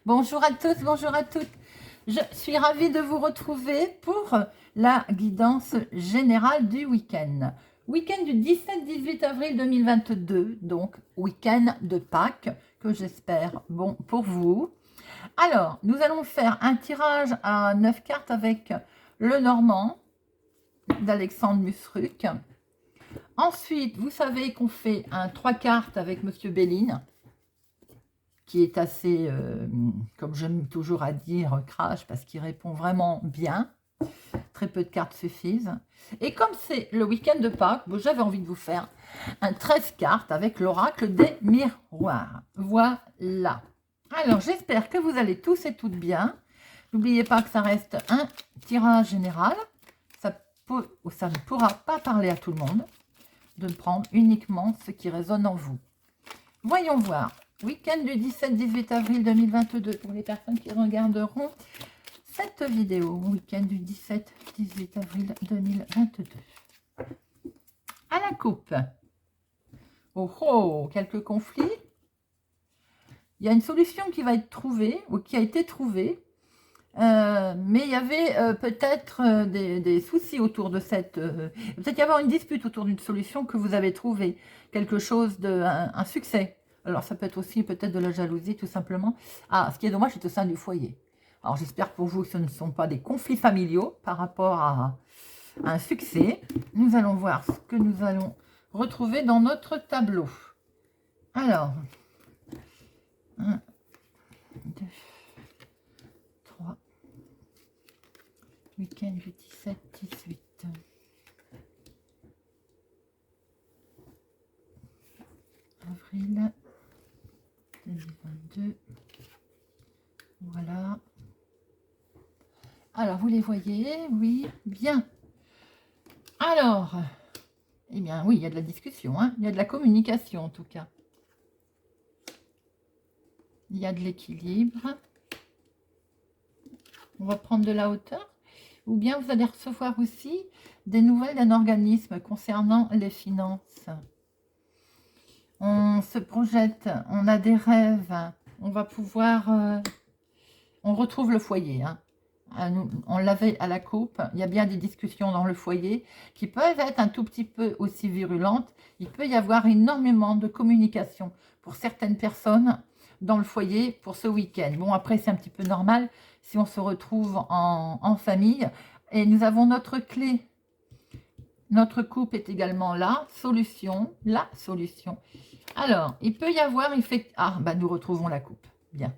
Bonjour à tous, bonjour à toutes. Je suis ravie de vous retrouver pour la guidance générale du week-end. Week-end du 17-18 avril 2022, donc week-end de Pâques, que j'espère bon pour vous. Alors, nous allons faire un tirage à 9 cartes avec le Normand d'Alexandre Musruc. Ensuite, vous savez qu'on fait un 3 cartes avec Monsieur Béline, qui est assez, comme j'aime toujours à dire, crash, parce qu'il répond vraiment bien. Très peu de cartes suffisent. Et comme c'est le week-end de Pâques, bon, j'avais envie de vous faire un 13 cartes avec l'oracle des miroirs. Voilà. Alors, j'espère que vous allez tous et toutes bien. N'oubliez pas que ça reste un tirage général. Ça ne pourra pas parler à tout le monde. De prendre uniquement ce qui résonne en vous. Voyons voir. Week-end du 17-18 avril 2022 pour les personnes qui regarderont cette vidéo. Week-end du 17-18 avril 2022. À la coupe. Oh oh, quelques conflits. Il y a une solution qui va être trouvée ou qui a été trouvée. Mais il y avait peut-être des soucis autour de cette... peut-être y avoir une dispute autour d'une solution que vous avez trouvée. Quelque chose un succès. Alors, ça peut être aussi peut-être de la jalousie, tout simplement. Ah, ce qui est dommage, c'est au sein du foyer. Alors, j'espère pour vous que ce ne sont pas des conflits familiaux par rapport à un succès. Nous allons voir ce que nous allons retrouver dans notre tableau. Alors, 1, 2, 3, week-end du 17-18. Avril 2022. Voilà. Alors, vous les voyez? Oui, bien. Alors, eh bien, oui, il y a de la discussion, hein. Il y a de la communication, en tout cas. Il y a de l'équilibre. On va prendre de la hauteur. Ou bien vous allez recevoir aussi des nouvelles d'un organisme concernant les finances. On se projette, on a des rêves, on va pouvoir... on retrouve le foyer, hein. On l'avait à la coupe, il y a bien des discussions dans le foyer qui peuvent être un tout petit peu aussi virulentes. Il peut y avoir énormément de communication pour certaines personnes dans le foyer pour ce week-end. Bon, après, c'est un petit peu normal si on se retrouve en famille. Et nous avons notre clé. Notre coupe est également la solution. La solution. Alors, il peut y avoir... Ah, bah, nous retrouvons la coupe. Bien.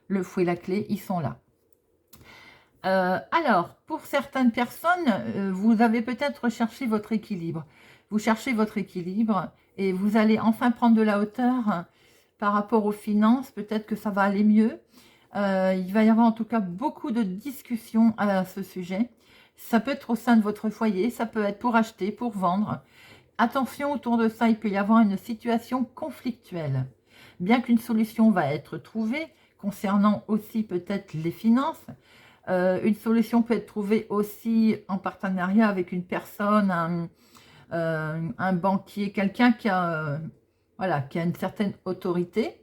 Le fou et la clé, ils sont là. Alors, pour certaines personnes, vous avez peut-être recherché votre équilibre. Vous cherchez votre équilibre et vous allez enfin prendre de la hauteur par rapport aux finances. Peut-être que ça va aller mieux. Il va y avoir en tout cas beaucoup de discussions à ce sujet. Ça peut être au sein de votre foyer, ça peut être pour acheter, pour vendre. Attention, autour de ça, il peut y avoir une situation conflictuelle. Bien qu'une solution va être trouvée, concernant aussi peut-être les finances, une solution peut être trouvée aussi en partenariat avec une personne, un banquier, quelqu'un qui a, voilà, qui a une certaine autorité,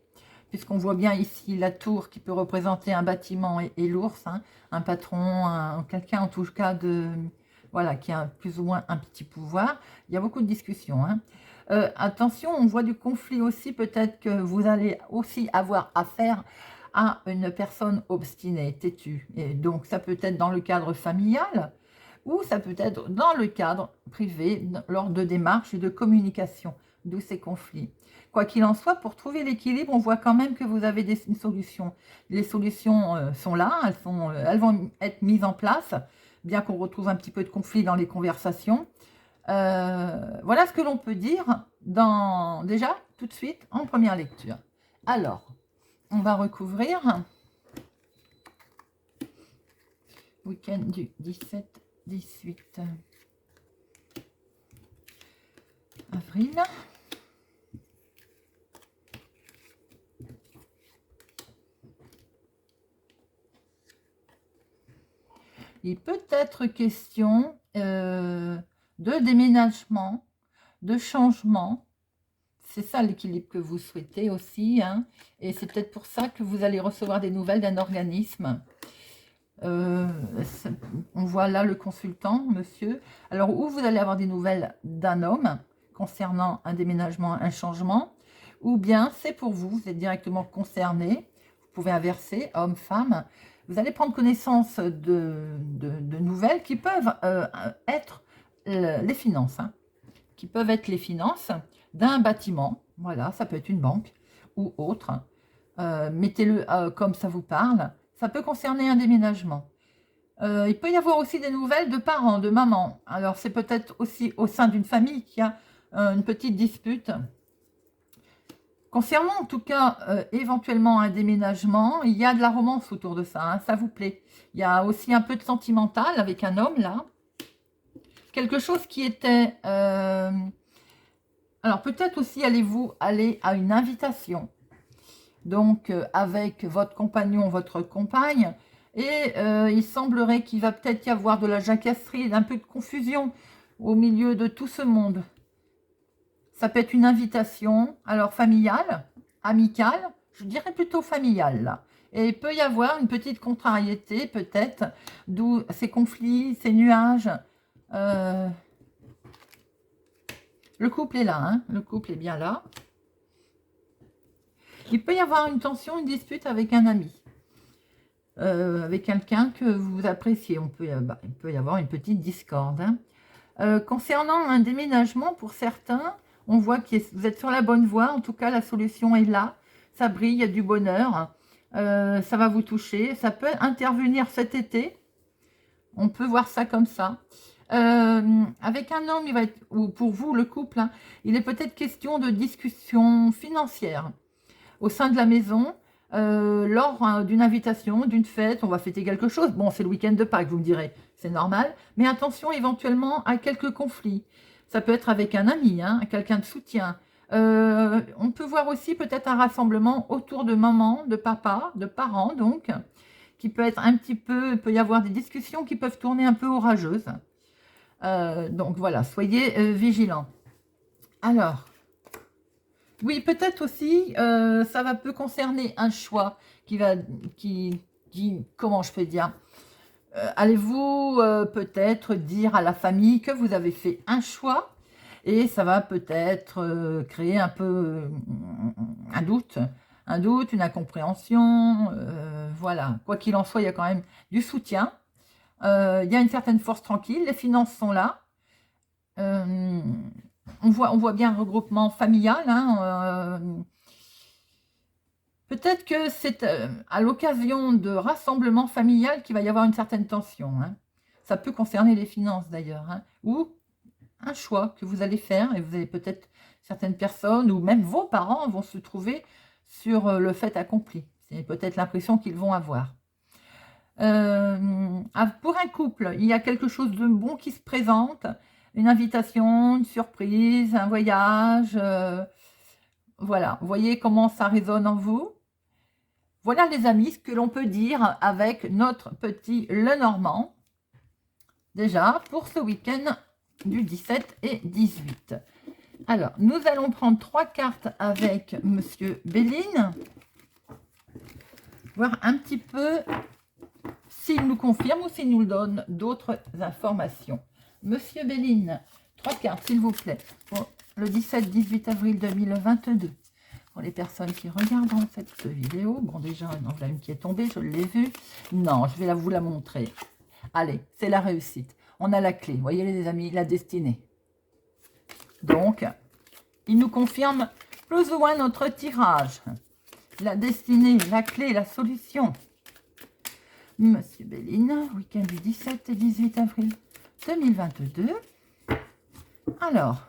puisqu'on voit bien ici la tour qui peut représenter un bâtiment et l'ours, hein, un patron, quelqu'un en tout cas voilà, qui a plus ou moins un petit pouvoir. Il y a beaucoup de discussions, hein. Attention, on voit du conflit aussi, peut-être que vous allez aussi avoir affaire à une personne obstinée, têtue. Et donc, ça peut être dans le cadre familial ou ça peut être dans le cadre privé, lors de démarches et de communication, d'où ces conflits. Quoi qu'il en soit, pour trouver l'équilibre, on voit quand même que vous avez une solution. Les solutions sont là, elles vont être mises en place, bien qu'on retrouve un petit peu de conflit dans les conversations. Voilà ce que l'on peut dire déjà tout de suite en première lecture. Alors, on va recouvrir week-end du 17-18 avril. Il peut être question de déménagement, de changement, c'est ça l'équilibre que vous souhaitez aussi, hein. Et c'est peut-être pour ça que vous allez recevoir des nouvelles d'un organisme. On voit là le consultant, monsieur. Alors, où vous allez avoir des nouvelles d'un homme concernant un déménagement, un changement, ou bien c'est pour vous, vous êtes directement concerné. Vous pouvez inverser, homme, femme. Vous allez prendre connaissance de nouvelles qui peuvent être les finances, hein, qui peuvent être les finances d'un bâtiment. Voilà, ça peut être une banque ou autre. Mettez-le comme ça vous parle. Ça peut concerner un déménagement. Il peut y avoir aussi des nouvelles de parents, de maman. Alors, c'est peut-être aussi au sein d'une famille qui a une petite dispute. Concernant en tout cas éventuellement un déménagement, il y a de la romance autour de ça, hein, ça vous plaît. Il y a aussi un peu de sentimental avec un homme là. Quelque chose qui était... alors peut-être aussi allez-vous aller à une invitation. Donc avec votre compagnon, votre compagne. Et il semblerait qu'il va peut-être y avoir de la jacasserie, un peu de confusion au milieu de tout ce monde. Ça peut être une invitation, alors familiale, amicale, je dirais plutôt familiale là. Et il peut y avoir une petite contrariété peut-être, d'où ces conflits, ces nuages. Le couple est là, hein, le couple est bien là. Il peut y avoir une tension, une dispute avec un ami. Avec quelqu'un que vous appréciez. Il peut y avoir une petite discorde. Hein. Concernant un déménagement, pour certains, on voit que vous êtes sur la bonne voie. En tout cas, la solution est là. Ça brille, il y a du bonheur. Ça va vous toucher. Ça peut intervenir cet été. On peut voir ça comme ça. Avec un homme, il va être, ou pour vous, le couple, hein, il est peut-être question de discussion financière au sein de la maison. Lors d'une invitation, d'une fête, on va fêter quelque chose. Bon, c'est le week-end de Pâques, vous me direz, c'est normal. Mais attention éventuellement à quelques conflits. Ça peut être avec un ami, hein, quelqu'un de soutien. On peut voir aussi peut-être un rassemblement autour de maman, de papa, de parents, donc, qui peut être un petit peu, il peut y avoir des discussions qui peuvent tourner un peu orageuses. Donc voilà, soyez vigilants. Alors, oui, peut-être aussi, ça va peut concerner un choix qui comment je peux dire, allez-vous peut-être dire à la famille que vous avez fait un choix et ça va peut-être créer un peu un doute, une incompréhension, voilà. Quoi qu'il en soit, il y a quand même du soutien, il y a une certaine force tranquille, les finances sont là. On voit bien un regroupement familial. Hein, peut-être que c'est à l'occasion de rassemblements familial qu'il va y avoir une certaine tension. Hein. Ça peut concerner les finances d'ailleurs. Hein, ou un choix que vous allez faire et vous avez peut-être certaines personnes ou même vos parents vont se trouver sur le fait accompli. C'est peut-être l'impression qu'ils vont avoir. Pour un couple, il y a quelque chose de bon qui se présente. Une invitation, une surprise, un voyage. Voilà, vous voyez comment ça résonne en vous. Voilà les amis, ce que l'on peut dire avec notre petit Lenormand. Déjà, pour ce week-end du 17 et 18. Alors, nous allons prendre 3 cartes avec Monsieur Béline. Voir un petit peu s'il nous confirme ou s'il nous donne d'autres informations. Monsieur Béline, 3 cartes, s'il vous plaît, pour le 17-18 avril 2022. Pour les personnes qui regarderont cette vidéo, bon, déjà, une enveloppe qui est tombée, je l'ai vue. Non, je vais vous la montrer. Allez, c'est la réussite. On a la clé, vous voyez les amis, la destinée. Donc, il nous confirme plus ou moins notre tirage. La destinée, la clé, la solution. Monsieur Béline, week-end du 17 et 18 avril 2022. Alors,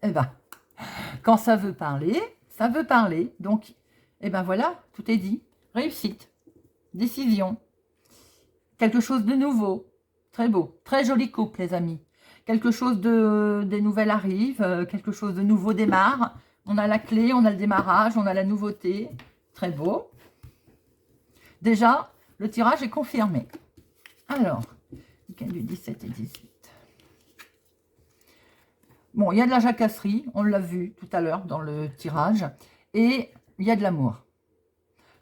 eh ben, quand ça veut parler, ça veut parler. Donc, eh ben voilà, tout est dit. Réussite, décision, quelque chose de nouveau, très beau, très joli couple, les amis. Quelque chose des nouvelles arrive, quelque chose de nouveau démarre. On a la clé, on a le démarrage, on a la nouveauté. Très beau. Déjà, le tirage est confirmé. Alors, week-end du 17 et 18. Bon, il y a de la jacasserie, on l'a vu tout à l'heure dans le tirage, et il y a de l'amour.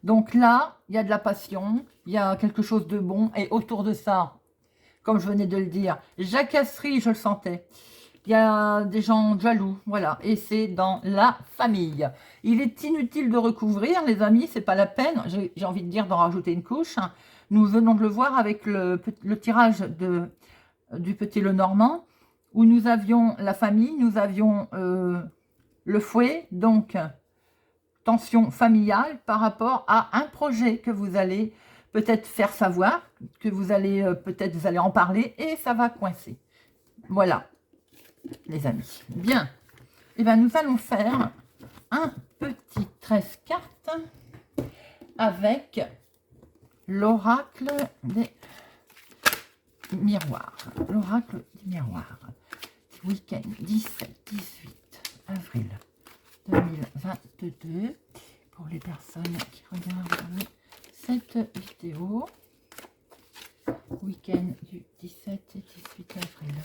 Donc là, il y a de la passion, il y a quelque chose de bon, et autour de ça, comme je venais de le dire, jacasserie, je le sentais. Il y a des gens jaloux, voilà, et c'est dans la famille. Il est inutile de recouvrir, les amis, c'est pas la peine, j'ai envie de dire d'en rajouter une couche. Nous venons de le voir avec le tirage du Petit Lenormand, où nous avions la famille, nous avions le fouet, donc tension familiale par rapport à un projet que vous allez peut-être faire savoir, que vous allez peut-être vous allez en parler et ça va coincer. Voilà, les amis. Bien, et bien nous allons faire un petit 13 cartes avec l'oracle des miroirs. L'oracle des miroirs. Week-end 17-18 avril 2022 pour les personnes qui regardent cette vidéo. Week-end du 17 et 18 avril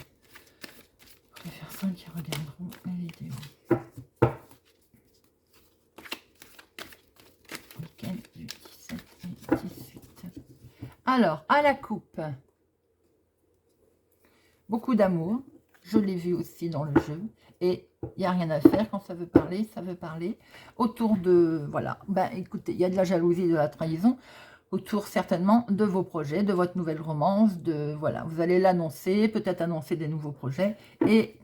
pour les personnes qui regarderont la vidéo. Week-end du 17 et 18. Alors, à la coupe, beaucoup d'amour. Je l'ai vu aussi dans le jeu. Et il n'y a rien à faire. Quand ça veut parler, ça veut parler. Autour de... Voilà. Ben, écoutez, il y a de la jalousie, de la trahison. Autour, certainement, de vos projets, de votre nouvelle romance. De voilà, vous allez l'annoncer. Peut-être annoncer des nouveaux projets. Et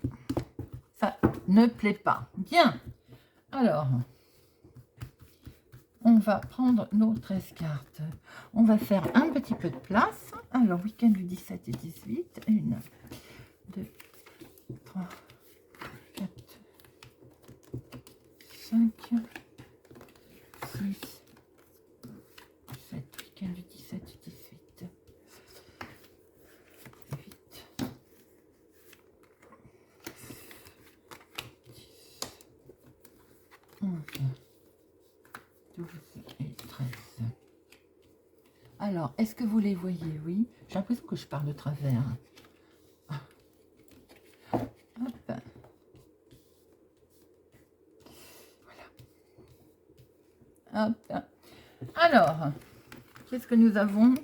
ça ne plaît pas. Bien. Alors, on va prendre nos 13 cartes. On va faire un petit peu de place. Alors, week-end du 17 et 18. 1, 2, 3, 4, 5, 6, 7, week-end du 17 et 18, 8, 10, 11, 12 et 13. Alors, est-ce que vous les voyez? Oui, j'ai l'impression que je parle de travers. Hop. Voilà. Hop. Alors, qu'est-ce que nous avons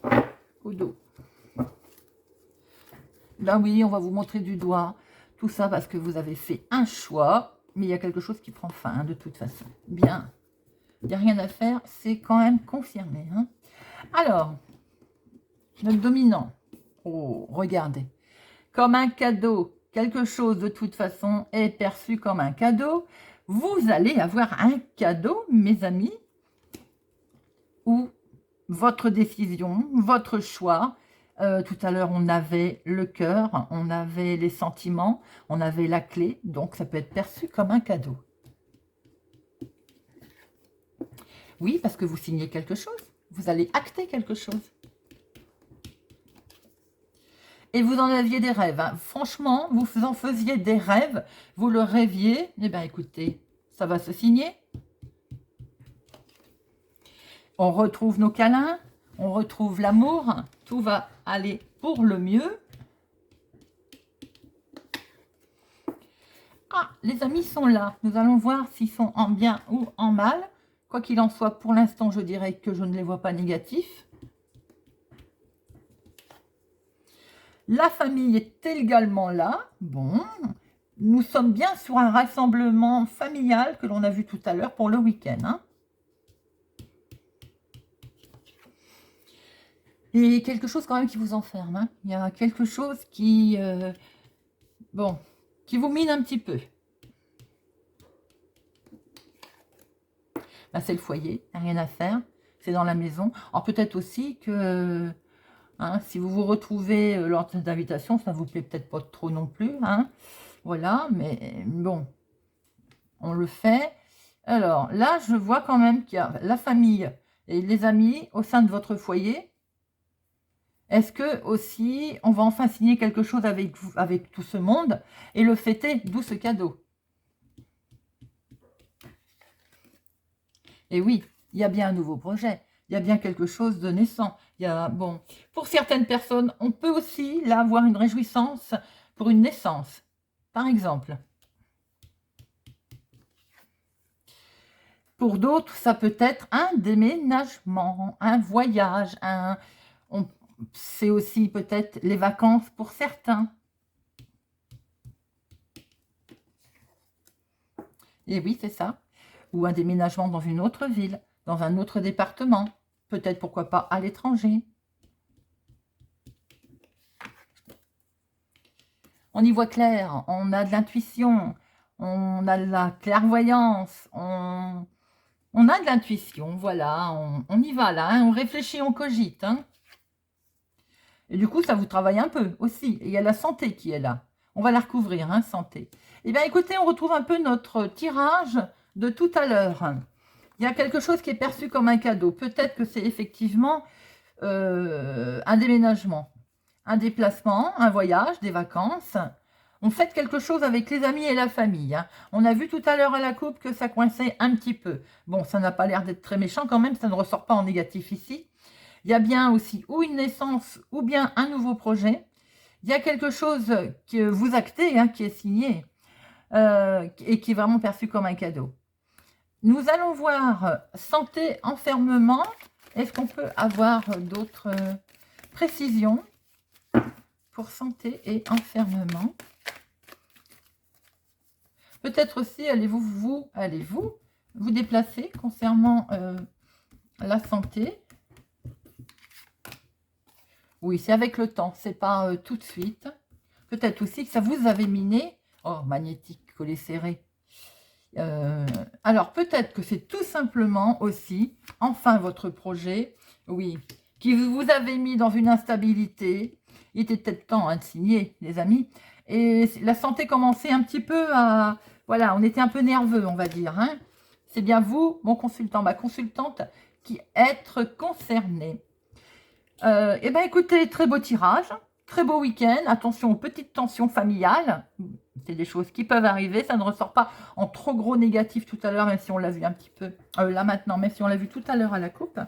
au dos? Là, oui, on va vous montrer du doigt. Tout ça parce que vous avez fait un choix, mais il y a quelque chose qui prend fin, hein, de toute façon. Bien. Il n'y a rien à faire, c'est quand même confirmé. Hein. Alors, notre dominant. Oh, regardez. Comme un cadeau. Quelque chose, de toute façon, est perçu comme un cadeau. Vous allez avoir un cadeau, mes amis, ou votre décision, votre choix. Tout à l'heure, on avait le cœur, on avait les sentiments, on avait la clé. Donc, ça peut être perçu comme un cadeau. Oui, parce que vous signez quelque chose. Vous allez acter quelque chose. Et vous en aviez des rêves. Hein. Franchement, vous en faisiez des rêves. Vous le rêviez. Eh bien, écoutez, ça va se signer. On retrouve nos câlins. On retrouve l'amour. Tout va aller pour le mieux. Ah, les amis sont là. Nous allons voir s'ils sont en bien ou en mal. Quoi qu'il en soit, pour l'instant, je dirais que je ne les vois pas négatifs. La famille est également là. Bon, nous sommes bien sur un rassemblement familial que l'on a vu tout à l'heure pour le week-end. Hein. Et quelque chose quand même qui vous enferme. Hein. Il y a quelque chose qui, bon, qui vous mine un petit peu. Là, c'est le foyer, il n'y a rien à faire. C'est dans la maison. Alors peut-être aussi que... Hein, si vous vous retrouvez lors de cette invitation, ça ne vous plaît peut-être pas trop non plus. Hein. Voilà, mais bon, on le fait. Alors là, je vois quand même qu'il y a la famille et les amis au sein de votre foyer. Est-ce que aussi, on va enfin signer quelque chose avec vous, avec tout ce monde et le fêter, d'où ce cadeau. Et oui, il y a bien un nouveau projet. Il y a bien quelque chose de naissant. Il y a, bon, pour certaines personnes, on peut aussi là avoir une réjouissance pour une naissance, par exemple. Pour d'autres, ça peut être un déménagement, un voyage, c'est aussi peut-être les vacances pour certains. Et oui, c'est ça. Ou un déménagement dans une autre ville, dans un autre département. Peut-être, pourquoi pas, à l'étranger. On y voit clair, on a de l'intuition, on a de la clairvoyance, on a de l'intuition, voilà, on y va là, hein, on réfléchit, on cogite. Hein. Et du coup, ça vous travaille un peu aussi. Et il y a la santé qui est là. On va la recouvrir, hein, santé. Eh bien, écoutez, on retrouve un peu notre tirage de tout à l'heure. Il y a quelque chose qui est perçu comme un cadeau. Peut-être que c'est effectivement un déménagement, un déplacement, un voyage, des vacances. On fait quelque chose avec les amis et la famille. Hein. On a vu tout à l'heure à la coupe que ça coinçait un petit peu. Bon, ça n'a pas l'air d'être très méchant quand même, ça ne ressort pas en négatif ici. Il y a bien aussi ou une naissance ou bien un nouveau projet. Il y a quelque chose que vous actez, hein, qui est signé et qui est vraiment perçu comme un cadeau. Nous allons voir santé, enfermement. Est-ce qu'on peut avoir d'autres précisions pour santé et enfermement? Peut-être aussi allez-vous vous déplacer concernant la santé. Oui, c'est avec le temps, c'est pas tout de suite. Peut-être aussi que ça vous avait miné. Oh, magnétique, collet serré. Alors, peut-être que c'est tout simplement aussi, enfin, votre projet, oui, qui vous avez mis dans une instabilité. Il était peut-être temps, hein, de signer, les amis. Et la santé commençait un petit peu à... Voilà, on était un peu nerveux, on va dire. Hein. C'est bien vous, mon consultant, ma consultante, qui êtes concernée. Eh bien, écoutez, très beau tirage, très beau week-end. Attention aux petites tensions familiales. C'est des choses qui peuvent arriver. Ça ne ressort pas en trop gros négatif tout à l'heure, même si on l'a vu un petit peu là maintenant, même si on l'a vu tout à l'heure à la coupe.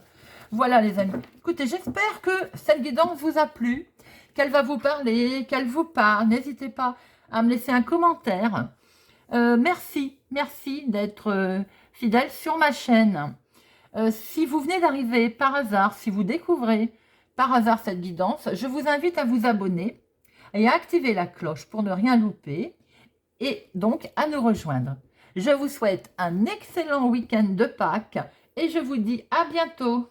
Voilà, les amis. Écoutez, j'espère que cette guidance vous a plu, qu'elle va vous parler, qu'elle vous parle. N'hésitez pas à me laisser un commentaire. Merci d'être fidèle sur ma chaîne. Si vous venez d'arriver par hasard, si vous découvrez par hasard cette guidance, je vous invite à vous abonner et à activer la cloche pour ne rien louper et donc à nous rejoindre. Je vous souhaite un excellent week-end de Pâques et je vous dis à bientôt.